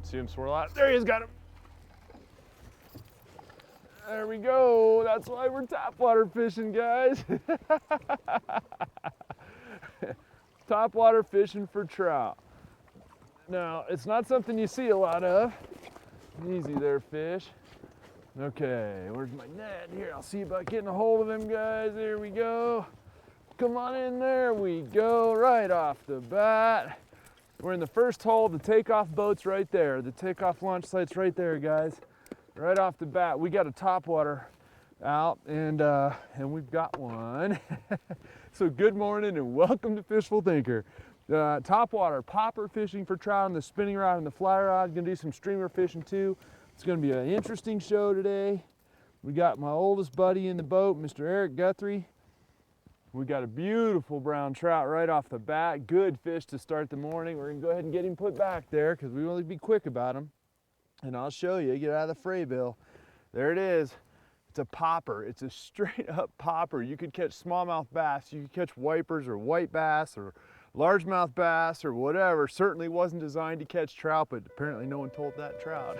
See him swirl out. There he is, got him. There we go. That's why we're topwater fishing, guys. Topwater fishing for trout. Now, it's not something you see a lot of. Easy there, fish. Okay, where's my net? Here, I'll see about getting a hold of him, guys. There we go. Come on in, there we go, right off the bat. We're in the first hole. The takeoff boat's right there. The takeoff launch site's right there, guys. Right off the bat, we got a topwater out, and we've got one. So good morning and welcome to Fishful Thinker. Topwater, popper fishing for trout on the spinning rod and the fly rod. Gonna do some streamer fishing too. It's gonna be an interesting show today. We got my oldest buddy in the boat, Mr. Eric Guthrie. We got a beautiful brown trout right off the bat. Good fish to start the morning. We're gonna go ahead and get him put back there because we want to be quick about him. And I'll show you, get out of the fray bill. There it is. It's a popper. It's a straight up popper. You could catch smallmouth bass, you could catch wipers or white bass or largemouth bass or whatever. Certainly wasn't designed to catch trout, but apparently no one told that trout.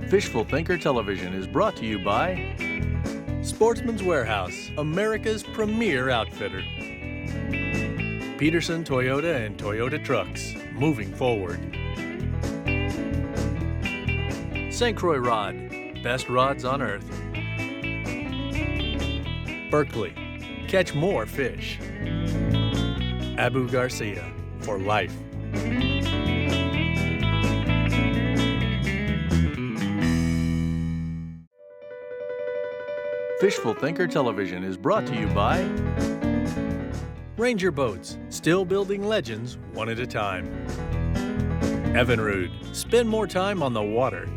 Fishful Thinker Television is brought to you by Sportsman's Warehouse, America's premier outfitter. Peterson Toyota and Toyota Trucks, moving forward. St. Croix Rod, best rods on earth. Berkeley, catch more fish. Abu Garcia, for life. Fishful Thinker Television is brought to you by Ranger Boats, still building legends one at a time. Evinrude, spend more time on the water.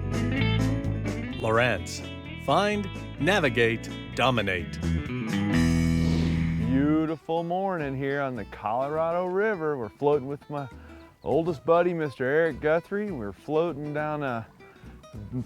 Lawrence, find, navigate, dominate. Beautiful morning here on the Colorado River. We're floating with my oldest buddy, Mr. Eric Guthrie. We're floating down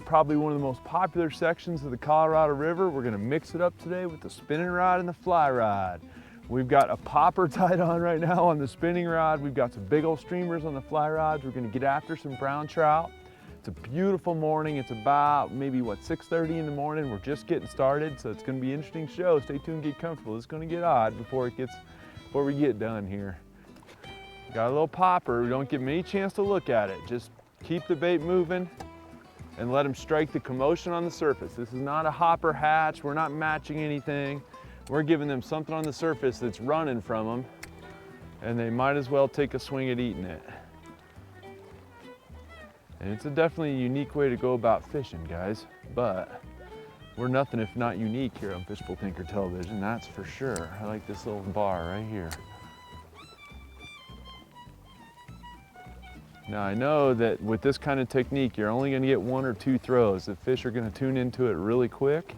probably one of the most popular sections of the Colorado River. We're gonna mix it up today with the spinning rod and the fly rod. We've got a popper tied on right now on the spinning rod. We've got some big old streamers on the fly rods. We're gonna get after some brown trout. It's a beautiful morning. It's about maybe, 6:30 in the morning. We're just getting started, so it's gonna be an interesting show. Stay tuned, get comfortable. It's gonna get odd before we get done here. Got a little popper. We don't give him any chance to look at it. Just keep the bait moving and let them strike the commotion on the surface. This is not a hopper hatch. We're not matching anything. We're giving them something on the surface that's running from them, and they might as well take a swing at eating it. And it's definitely a unique way to go about fishing, guys, but we're nothing if not unique here on Fishful Thinker Television, that's for sure. I like this little bar right here. Now I know that with this kind of technique, you're only gonna get 1 or 2 throws. The fish are gonna tune into it really quick,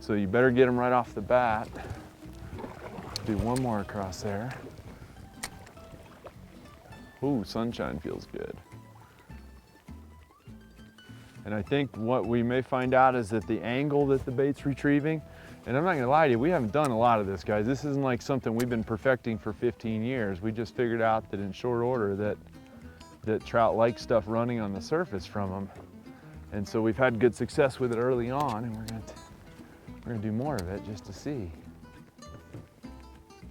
so you better get them right off the bat. Do one more across there. Ooh, sunshine feels good. And I think what we may find out is that the angle that the bait's retrieving, and I'm not gonna lie to you, we haven't done a lot of this, guys. This isn't like something we've been perfecting for 15 years. We just figured out that in short order that trout like stuff running on the surface from them. And so we've had good success with it early on, and we're gonna do more of it just to see.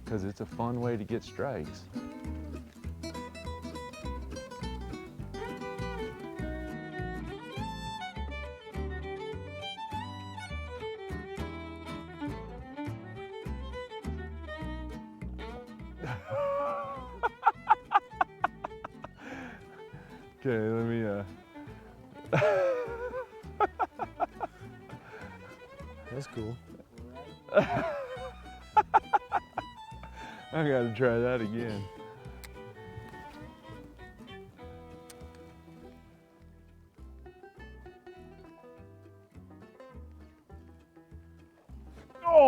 Because it's a fun way to get strikes. Okay, let me, That's cool. I gotta try that again.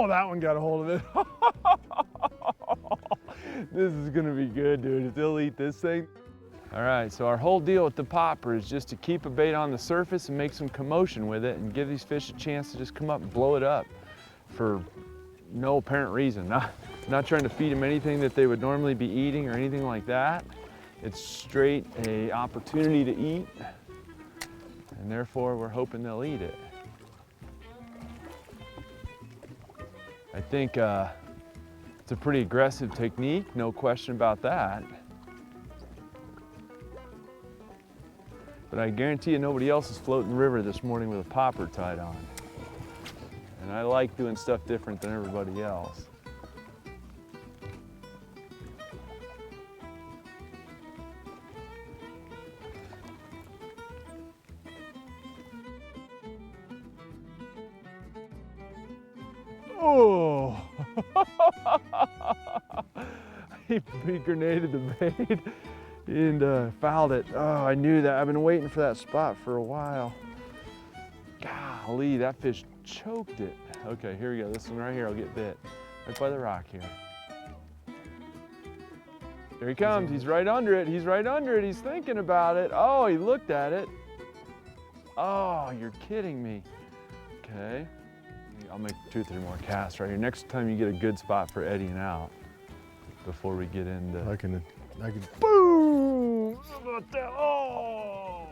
Oh, that one got a hold of it. This is gonna be good, dude. If they'll eat this thing. All right, so our whole deal with the popper is just to keep a bait on the surface and make some commotion with it and give these fish a chance to just come up and blow it up for no apparent reason. Not trying to feed them anything that they would normally be eating or anything like that. It's straight a opportunity to eat, and therefore we're hoping they'll eat it. I think it's a pretty aggressive technique, no question about that. But I guarantee you nobody else is floating the river this morning with a popper tied on. And I like doing stuff different than everybody else. Oh! He grenaded the bait and fouled it. Oh, I knew that. I've been waiting for that spot for a while. Golly, that fish choked it. Okay, here we go. This one right here will get bit. Right by the rock here. Here he comes. He's right under it. He's right under it. He's thinking about it. Oh, he looked at it. Oh, you're kidding me. Okay. I'll make 2 or 3 more casts right here. Next time you get a good spot for eddying out before we get into... I can. Boom! How about that? Oh,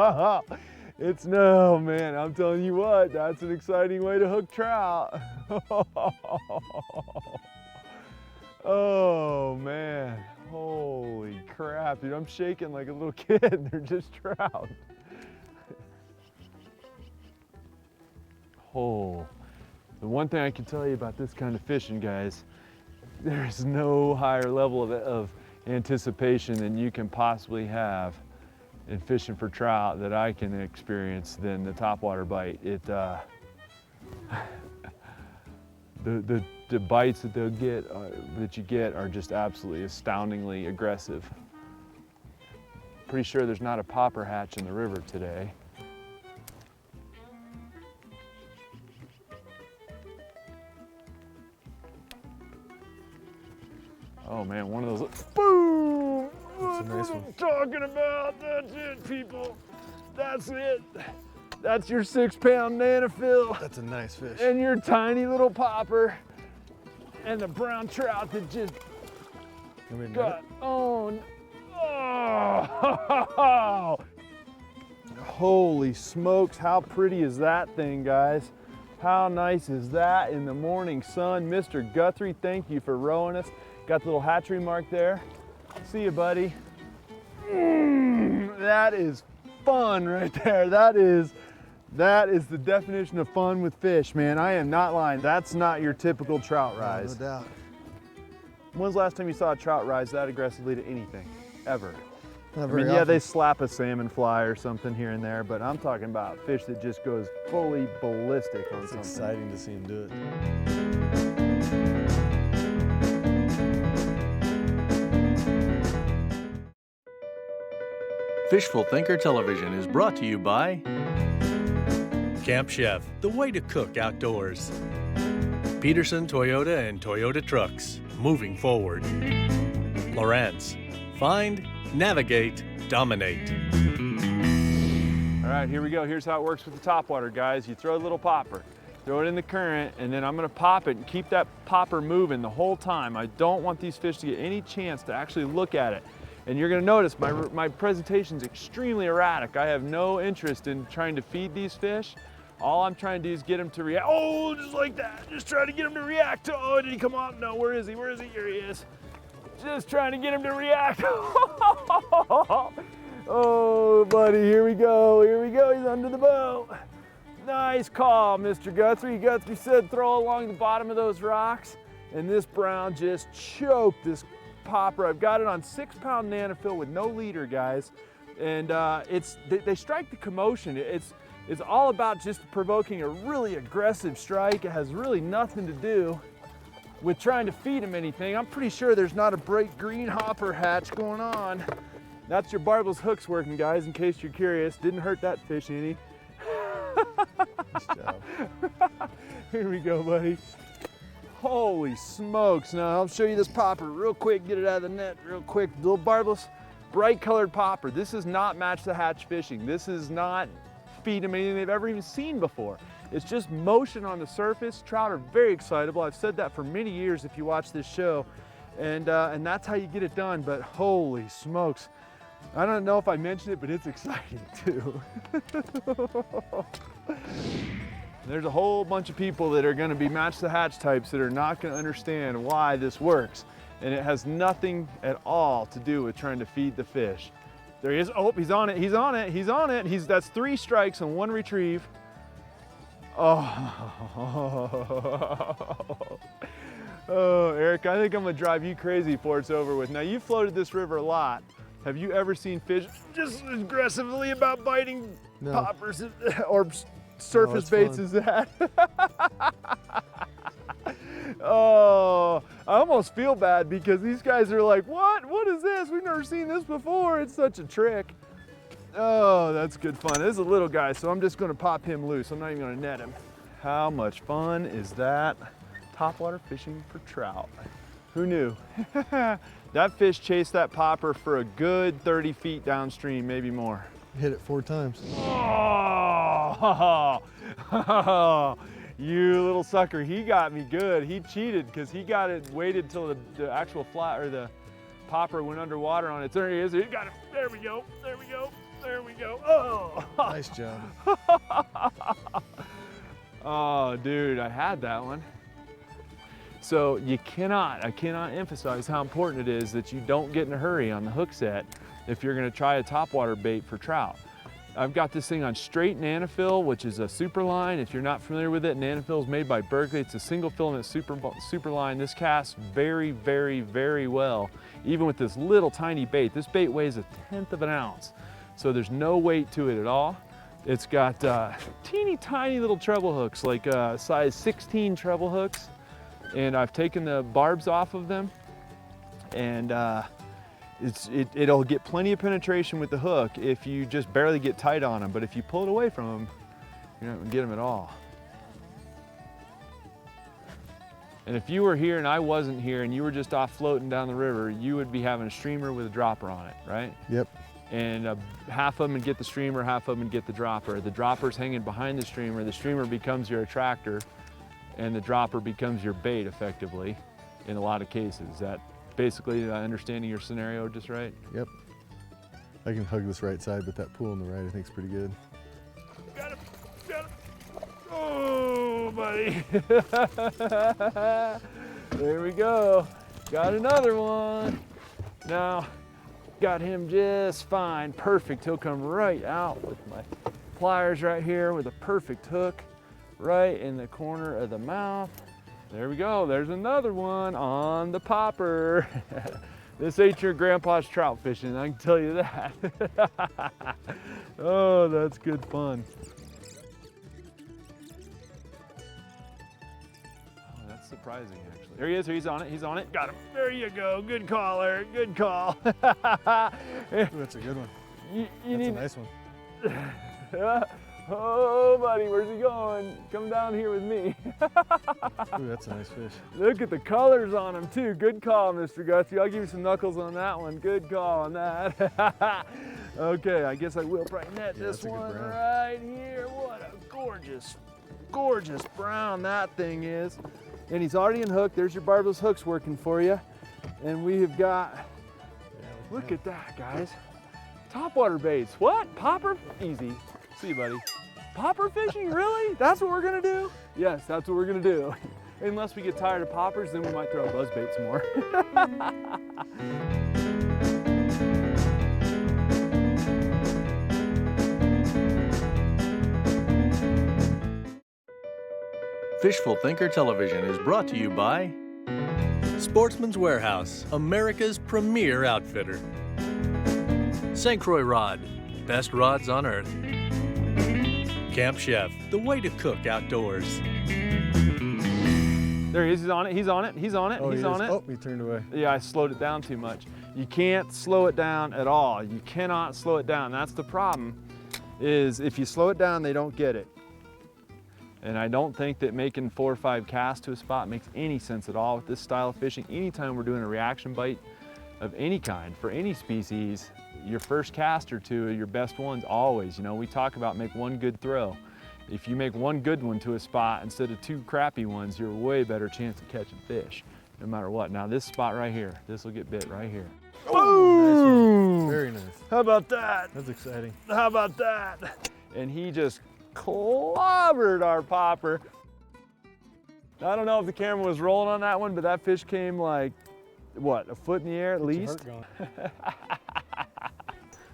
no. It's no, man. I'm telling you what, that's an exciting way to hook trout. Oh, man. Holy crap, dude. I'm shaking like a little kid. They're just trout. Oh. The one thing I can tell you about this kind of fishing, guys, there's no higher level of anticipation than you can possibly have in fishing for trout that I can experience than the topwater bite. It, the bites that they'll get, that you get, are just absolutely astoundingly aggressive. Pretty sure there's not a popper hatch in the river today. Oh man, one of those, boom! That's a nice one. I'm talking about, that's it, people. That's it. That's your 6-pound nanophil. That's a nice fish. And your tiny little popper. And the brown trout that just got owned. Oh! Holy smokes, how pretty is that thing, guys? How nice is that in the morning sun? Mr. Guthrie, thank you for rowing us. Got the little hatchery mark there. See you, buddy. That is fun right there. That is the definition of fun with fish, man. I am not lying. That's not your typical trout rise. No doubt. When's the last time you saw a trout rise that aggressively to anything, ever? Not I very mean, yeah, often. they slap a salmon fly or something here and there, but I'm talking about fish that just goes fully ballistic on It's something. exciting to see him do it. Fishful Thinker Television is brought to you by Camp Chef, the way to cook outdoors. Peterson Toyota and Toyota Trucks, moving forward. Lawrence, find, navigate, dominate. All right, here we go. Here's how it works with the topwater, guys. You throw a little popper, throw it in the current, and then I'm gonna pop it and keep that popper moving the whole time. I don't want these fish to get any chance to actually look at it. And you're gonna notice my presentation is extremely erratic. I have no interest in trying to feed these fish. All I'm trying to do is get them to react. Oh, just like that. Just trying to get them to react. Oh, did he come off? No, where is he? Where is he? Here he is. Just trying to get him to react. Oh, buddy, here we go. Here we go. He's under the boat. Nice call, Mr. Guthrie. Guthrie said throw along the bottom of those rocks. And this brown just choked this popper. I've got it on 6-pound nanophil with no leader, guys. And they strike the commotion. It's all about just provoking a really aggressive strike. It has really nothing to do with trying to feed them anything. I'm pretty sure there's not a bright green hopper hatch going on That's your barbless hooks working, guys, in case you're curious. Didn't hurt that fish any. Nice job. Here we go, buddy. Holy smokes. Now I'll show you this popper real quick, get it out of the net real quick. Little barbless, bright colored popper. This is not match the hatch fishing. This is not feed them anything they've ever even seen before. It's just motion on the surface. Trout are very excitable. I've said that for many years if you watch this show. And that's how you get it done, but holy smokes. I don't know if I mentioned it, but it's exciting too. There's a whole bunch of people that are gonna be match the hatch types that are not gonna understand why this works. And it has nothing at all to do with trying to feed the fish. There he is. Oh, he's on it, he's on it, he's on it. That's 3 strikes and 1 retrieve. Oh. Oh, Eric, I think I'm gonna drive you crazy before it's over with. Now, you've floated this river a lot. Have you ever seen fish just as aggressively about biting poppers or surface baits as that? Oh, I almost feel bad because these guys are like, what? What is this? We've never seen this before. It's such a trick. Oh, that's good fun. This is a little guy, so I'm just gonna pop him loose. I'm not even gonna net him. How much fun is that? Topwater fishing for trout. Who knew? That fish chased that popper for a good 30 feet downstream, maybe more. Hit it 4 times. Oh, you little sucker. He got me good. He cheated because he got it, waited till the actual flat or the popper went underwater on it. There he is. He got it. There we go. There we go. There we go. Oh. Nice job. Oh, dude, I had that one. So I cannot emphasize how important it is that you don't get in a hurry on the hook set if you're gonna try a topwater bait for trout. I've got this thing on straight Nanofill, which is a super line. If you're not familiar with it, Nanofill is made by Berkeley. It's a single filament super line. This casts very, very, very well, even with this little tiny bait. This bait weighs 1/10 of an ounce, so there's no weight to it at all. It's got teeny tiny little treble hooks, like size 16 treble hooks. And I've taken the barbs off of them, and it'll get plenty of penetration with the hook if you just barely get tight on them. But if you pull it away from them, you're not gonna get them at all. And if you were here and I wasn't here and you were just off floating down the river, you would be having a streamer with a dropper on it, right? Yep. And half of them would get the streamer, half of them would get the dropper. The dropper's hanging behind the streamer becomes your attractor, and the dropper becomes your bait effectively in a lot of cases. Is that basically understanding your scenario just right? Yep. I can hug this right side, but that pool on the right I think is pretty good. Got him, got him. Oh, buddy. There we go. Got another one. Now, got him just fine, perfect. He'll come right out with my pliers right here with a perfect hook. Right in the corner of the mouth. There we go, there's another one on the popper. This ain't your grandpa's trout fishing, I can tell you that. Oh, that's good fun. Oh, that's surprising actually. There he is, he's on it, got him. There you go, good call, Eric, good call. Ooh, that's a good one. That's a nice one. Oh, buddy, where's he going? Come down here with me. Ooh, that's a nice fish. Look at the colors on him, too. Good call, Mr. Guthrie. I'll give you some knuckles on that one. Good call on that. Okay, I guess I will probably net this one right here. What a gorgeous, gorgeous brown that thing is. And he's already in hook. There's your barbless hooks working for you. And we have got, look at that, guys. Topwater baits. What? Popper? Easy. See you, buddy. Popper fishing, really? That's what we're gonna do? Yes, that's what we're gonna do. Unless we get tired of poppers, then we might throw buzz bait some more. Fishful Thinker Television is brought to you by Sportsman's Warehouse, America's premier outfitter. St. Croix Rod, best rods on earth. Camp Chef, the way to cook outdoors. There he is, he's on it, he's on it, he's on it, Oh, he's on it. Oh, he turned away. Yeah, I slowed it down too much. You can't slow it down at all. You cannot slow it down. That's the problem, is if you slow it down, they don't get it. And I don't think that making 4 or 5 casts to a spot makes any sense at all with this style of fishing. Anytime we're doing a reaction bite of any kind, for any species, your first cast or 2 are your best ones always. You know, we talk about make 1 good throw. If you make 1 good one to a spot instead of 2 crappy ones, you're a way better chance of catching fish, no matter what. Now this spot right here, this will get bit right here. Oh, nice one. Very nice. How about that? That's exciting. How about that? And he just clobbered our popper. I don't know if the camera was rolling on that one, but that fish came like, what, a foot in the air at least?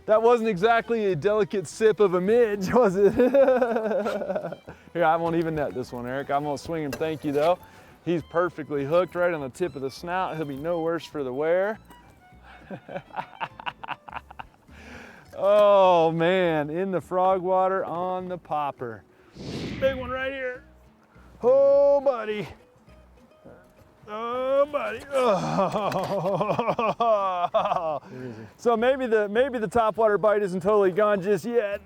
That wasn't exactly a delicate sip of a midge, was it? Here, I won't even net this one, Eric. I'm gonna swing him, thank you though. He's perfectly hooked right on the tip of the snout. He'll be no worse for the wear. Oh man, in the frog water on the popper. Big one right here. Oh buddy. Oh buddy. Oh. So maybe the topwater bite isn't totally gone just yet.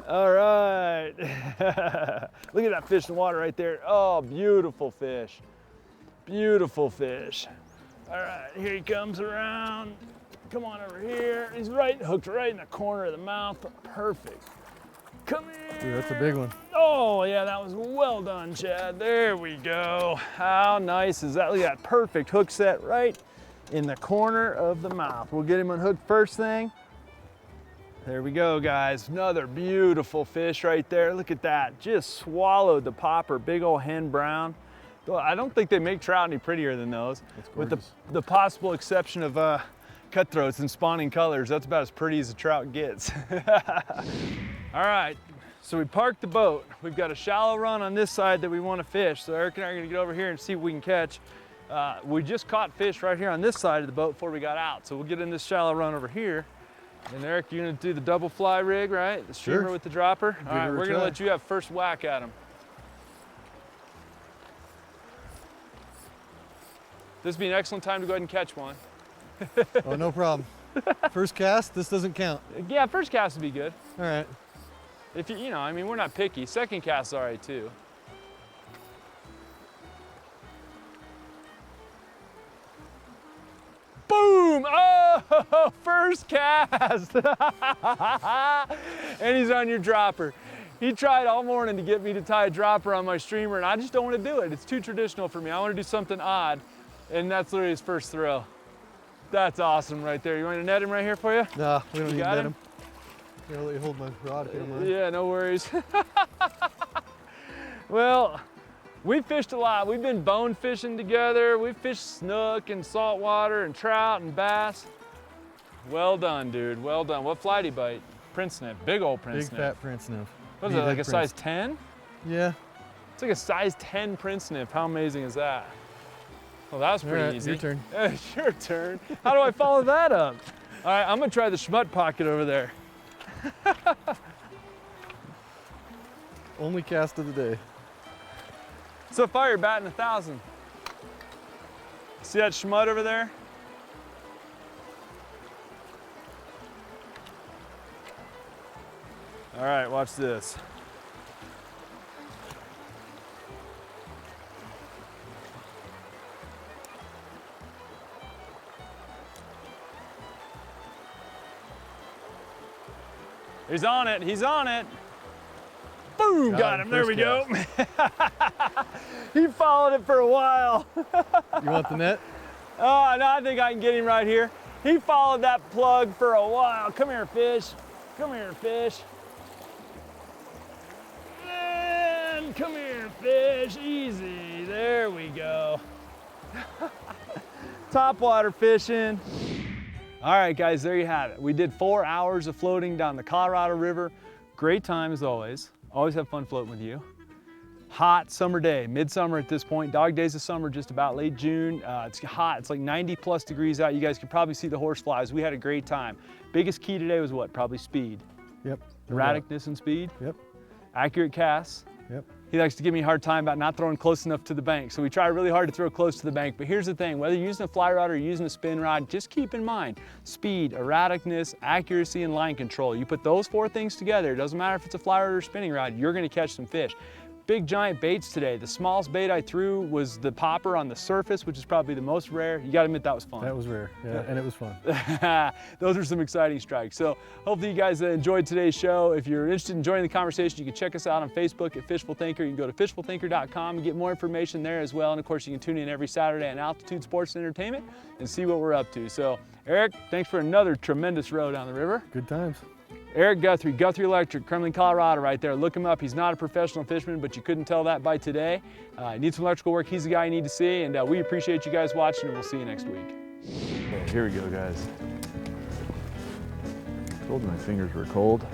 All right. Look at that fish in the water right there. Oh, beautiful fish. Beautiful fish. All right, here he comes around. Come on over here. He's hooked right in the corner of the mouth. Perfect. Come here. Dude, that's a big one. Oh, yeah, that was well done, Chad. There we go. How nice is that? Look at that perfect hook set right in the corner of the mouth. We'll get him unhooked first thing. There we go, guys. Another beautiful fish right there. Look at that. Just swallowed the popper. Big old hen brown. I don't think they make trout any prettier than those. With the possible exception of cutthroats and spawning colors. That's about as pretty as a trout gets. All right, so we parked the boat. We've got a shallow run on this side that we want to fish. So Eric and I are gonna get over here and see what we can catch. We just caught fish right here on this side of the boat before we got out. So we'll get in this shallow run over here. And Eric, you're gonna do the double fly rig, right? The streamer with the dropper. All right, we're gonna let you have first whack at him. This would be an excellent time to go ahead and catch one. Oh, no problem. First cast, this doesn't count. Yeah, first cast would be good. All right. If you know, I mean, we're not picky. Second cast is all right too. Boom! Oh, first cast! And he's on your dropper. He tried all morning to get me to tie a dropper on my streamer, and I just don't want to do it. It's too traditional for me. I want to do something odd, and that's literally his first throw. That's awesome right there. You want to net him right here for you? Nah, we don't need to net him. Here, I'll let you hold my rod if you don't mind. Yeah, no worries. Well, we fished a lot. We've been bone fishing together. We've fished snook and saltwater and trout and bass. Well done, dude. Well done. What flighty bite? Prince sniff. Big old prince sniff. Big fat prince sniff. What is it, like a size 10? Yeah. It's like a size 10 prince sniff. How amazing is that? Well, that was pretty easy. Your turn. It's your turn. How do I follow that up? All right, I'm gonna try the schmut pocket over there. Only cast of the day. So far, you're batting 1,000. See that schmut over there? All right, watch this. He's on it, he's on it. Boom, got him, there we go. He followed it for a while. You want the net? Oh, no, I think I can get him right here. He followed that plug for a while. Come here, fish. Come here, fish. And come here, fish. Easy, there we go. Topwater fishing. All right, guys, there you have it. We did 4 hours of floating down the Colorado River. Great time as always. Always have fun floating with you. Hot summer day, midsummer at this point. Dog days of summer, just about late June. It's hot, it's like 90+ degrees out. You guys can probably see the horseflies. We had a great time. Biggest key today was what? Probably speed. Yep. Erraticness and speed. Yep. Accurate casts. Yep. He likes to give me a hard time about not throwing close enough to the bank. So we try really hard to throw close to the bank. But here's the thing, whether you're using a fly rod or you're using a spin rod, just keep in mind speed, erraticness, accuracy, and line control. You put those 4 things together, it doesn't matter if it's a fly rod or a spinning rod, you're gonna catch some fish. Big giant baits today. The smallest bait I threw was the popper on the surface, which is probably the most rare. You gotta admit that was fun. That was rare, yeah, and it was fun. Those are some exciting strikes. So hopefully you guys enjoyed today's show. If you're interested in joining the conversation, you can check us out on Facebook at Fishful Thinker. You can go to fishfulthinker.com and get more information there as well. And of course, you can tune in every Saturday on Altitude Sports and Entertainment and see what we're up to. So Eric, thanks for another tremendous row down the river. Good times. Eric Guthrie, Guthrie Electric, Kremlin, Colorado right there. Look him up. He's not a professional fisherman, but you couldn't tell that by today. Needs some electrical work. He's the guy you need to see, and we appreciate you guys watching, and we'll see you next week. Okay, here we go, guys. Told you my fingers were cold.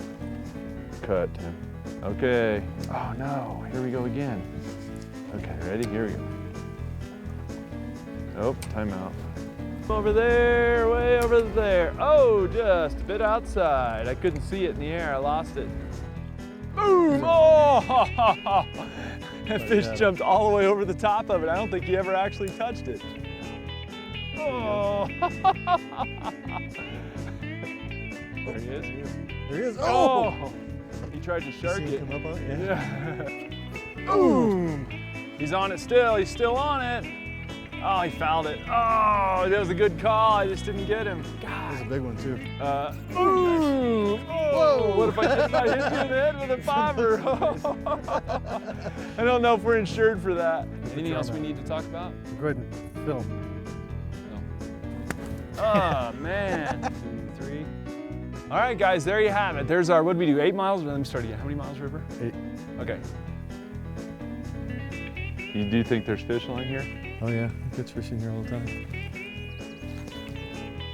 Cut, Tim. Okay. Oh no, here we go again. Okay, ready? Here we go. Oh, timeout. Over there, way over there. Oh, just a bit outside. I couldn't see it in the air, I lost it. Boom! Oh! That fish jumped all the way over the top of it. I don't think he ever actually touched it. Oh! There he is. There he is. Oh! He tried to shark it. Come up on it? Yeah. Boom! He's on it still. He's still on it. Oh, he fouled it. Oh, that was a good call. I just didn't get him. God. That's a big one too. Ooh! Whoa! What if I hit you in the head with a bobber? I don't know if we're insured for that. Anything else we need to talk about? Go ahead and film. Oh, man. 2, 3. All right, guys, there you have it. There's our, what did we do, 8 miles? Let me start again. How many miles, River? 8. Okay. You do think there's fish on here? Oh yeah, gets fishing here all the time.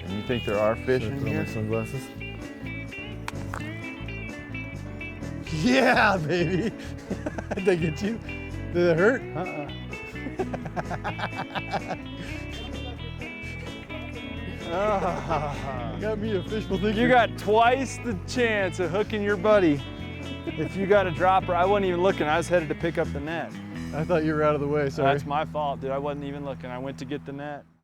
And you think there are fish in Put on here? my sunglasses. Yeah, baby. Did they get you? Did it hurt? Got me a Fishful Thinker. You got twice the chance of hooking your buddy. If you got a dropper, I wasn't even looking. I was headed to pick up the net. I thought you were out of the way, sorry. That's my fault, dude. I wasn't even looking. I went to get the net.